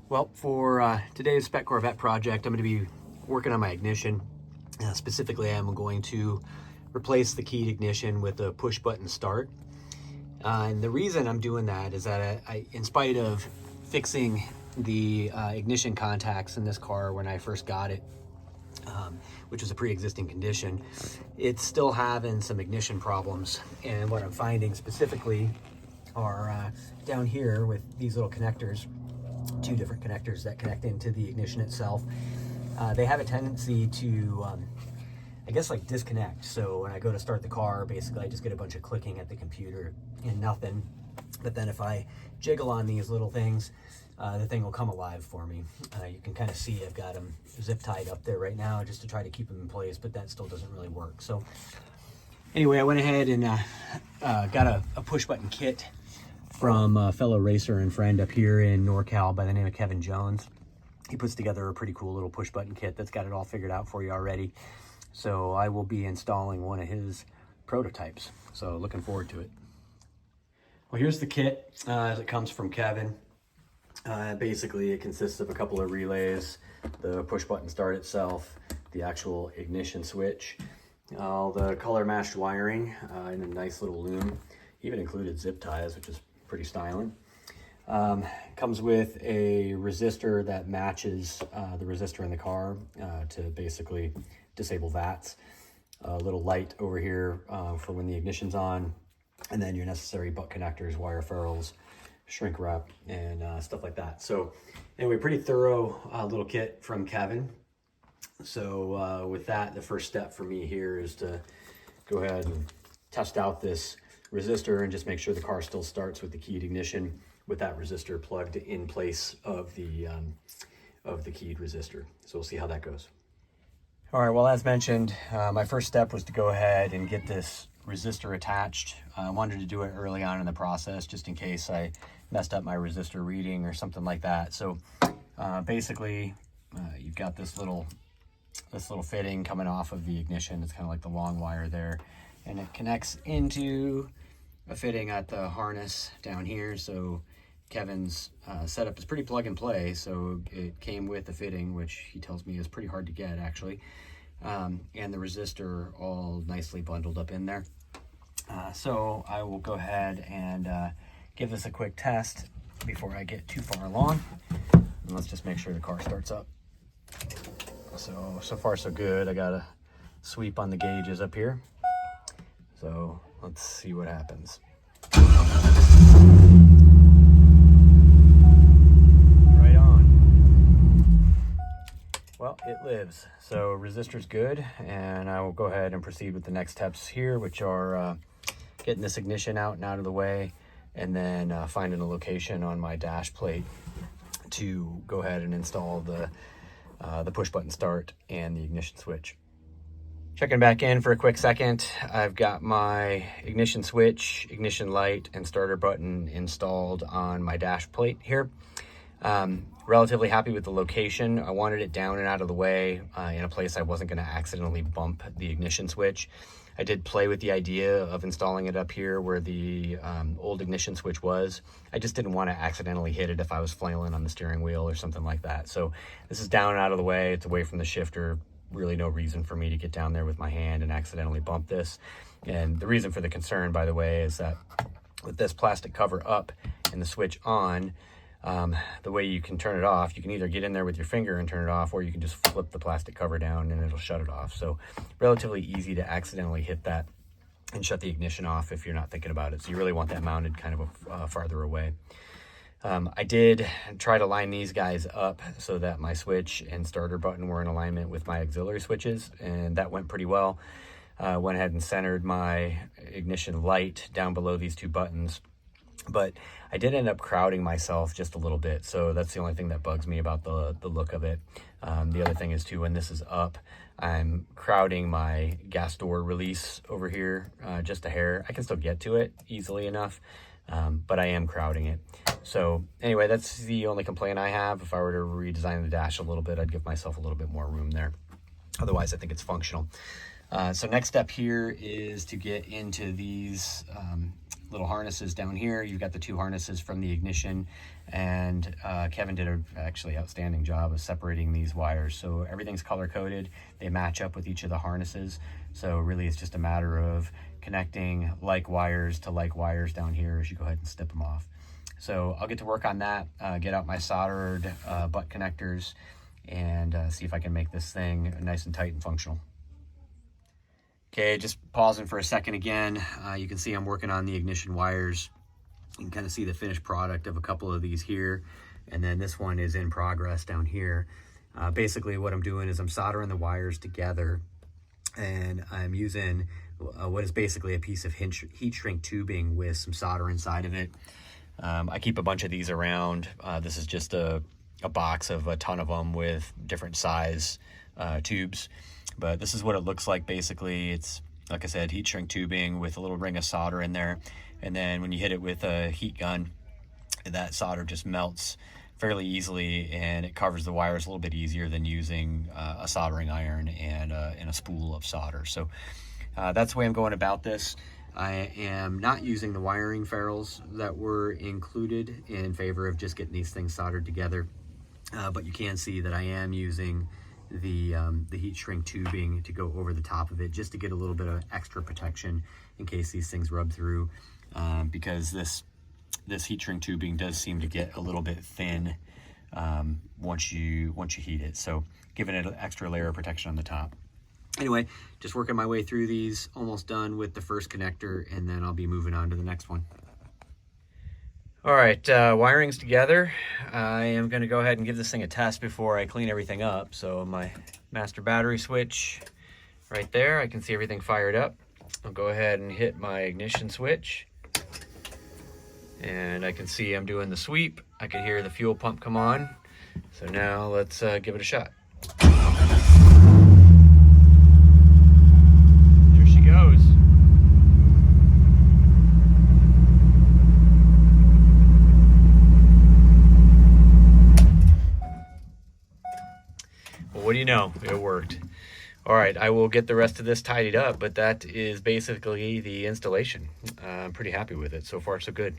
Well, for today's Spec Corvette project, I'm going to be working on my ignition. Specifically, I'm going to replace the keyed ignition with a push button start. And the reason I'm doing that is that in spite of fixing the ignition contacts in this car when I first got it, which was a pre-existing condition, it's still having some ignition problems. And what I'm finding specifically are down here with these little connectors, two different connectors that connect into the ignition itself. They have a tendency to, I guess, like disconnect. So when I go to start the car, basically I just get a bunch of clicking at the computer and nothing. But then if I jiggle on these little things, the thing will come alive for me. You can kind of see I've got them zip tied up there right now just to try to keep them in place, but that still doesn't really work. So anyway, I went ahead and got a push button kit from a fellow racer and friend up here in NorCal by the name of Kevin Jones. He puts together a pretty cool little push button kit that's got it all figured out for you already. So I will be installing one of his prototypes. So looking forward to it. Well, here's the kit as it comes from Kevin. Basically, it consists of a couple of relays, the push button start itself, the actual ignition switch, all the color matched wiring in a nice little loom, even included zip ties, which is pretty styling. Comes with a resistor that matches the resistor in the car to basically disable VATs. A little light over here for when the ignition's on, and then your necessary butt connectors, wire ferrules, shrink wrap, and stuff like that. So anyway, pretty thorough little kit from Kevin. So with that, the first step for me here is to go ahead and test out this resistor and just make sure the car still starts with the keyed ignition with that resistor plugged in place of the keyed resistor. So we'll see how that goes. All right, well, as mentioned, my first step was to go ahead and get this resistor attached. I wanted to do it early on in the process just in case I messed up my resistor reading or something like that. So basically, you've got this little fitting coming off of the ignition. It's kind of like the long wire there, and it connects into a fitting at the harness down here. So Kevin's setup is pretty plug and play. So it came with the fitting, which he tells me is pretty hard to get actually. And the resistor all nicely bundled up in there. So I will go ahead and give this a quick test before I get too far along. And let's just make sure the car starts up. So far so good. I got a sweep on the gauges up here. So let's see what happens. Right on. Well, it lives. So resistor's good, and I will go ahead and proceed with the next steps here, which are getting this ignition out and out of the way, and then finding a location on my dash plate to go ahead and install the push button start and the ignition switch. Checking back in for a quick second, I've got my ignition switch, ignition light, and starter button installed on my dash plate here. Relatively happy with the location. I wanted it down and out of the way in a place I wasn't going to accidentally bump the ignition switch. I did play with the idea of installing it up here where the old ignition switch was. I just didn't want to accidentally hit it if I was flailing on the steering wheel or something like that. So this is down and out of the way. It's away from the shifter. Really no reason for me to get down there with my hand and accidentally bump this. And the reason for the concern, by the way, is that with this plastic cover up and the switch on, the way you can turn it off, you can either get in there with your finger and turn it off, or you can just flip the plastic cover down and it'll shut it off. So relatively easy to accidentally hit that and shut the ignition off if you're not thinking about it. So you really want that mounted kind of farther away. I did try to line these guys up so that my switch and starter button were in alignment with my auxiliary switches, and that went pretty well. Went ahead and centered my ignition light down below these two buttons, but I did end up crowding myself just a little bit, so that's the only thing that bugs me about the look of it. The other thing is too, when this is up, I'm crowding my gas door release over here just a hair. I can still get to it easily enough, but I am crowding it. So anyway, that's the only complaint I have. If I were to redesign the dash a little bit, I'd give myself a little bit more room there. Otherwise, I think it's functional. So next step here is to get into these little harnesses down here. You've got the 2 harnesses from the ignition, and Kevin did a actually outstanding job of separating these wires. So everything's color coded. They match up with each of the harnesses. So really it's just a matter of connecting like wires to like wires down here as you go ahead and snip them off. So I'll get to work on that, get out my soldered butt connectors, and see if I can make this thing nice and tight and functional. Okay, just pausing for a second again. You can see I'm working on the ignition wires. You can kind of see the finished product of a couple of these here, and then this one is in progress down here. Basically what I'm doing is I'm soldering the wires together, and I'm using what is basically a piece of heat shrink tubing with some solder inside of it. I keep a bunch of these around. This is just a box of a ton of them with different size tubes. But this is what it looks like basically. It's, like I said, heat shrink tubing with a little ring of solder in there. And then when you hit it with a heat gun, that solder just melts fairly easily, and it covers the wires a little bit easier than using a soldering iron and a spool of solder. So that's the way I'm going about this. I am not using the wiring ferrules that were included in favor of just getting these things soldered together. But you can see that I am using the heat shrink tubing to go over the top of it, just to get a little bit of extra protection in case these things rub through, because this heat shrink tubing does seem to get a little bit thin once you heat it, so giving it an extra layer of protection on the top. Anyway, just working my way through these, almost done with the first connector, and then I'll be moving on to the next one. All right, wiring's together. I am going to go ahead and give this thing a test before I clean everything up. So my master battery switch right there, I can see everything fired up. I'll go ahead and hit my ignition switch, and I can see I'm doing the sweep. I can hear the fuel pump come on. So now let's give it a shot. There she goes. Well, what do you know? It worked. All right, I will get the rest of this tidied up, but that is basically the installation. I'm pretty happy with it. So far, so good.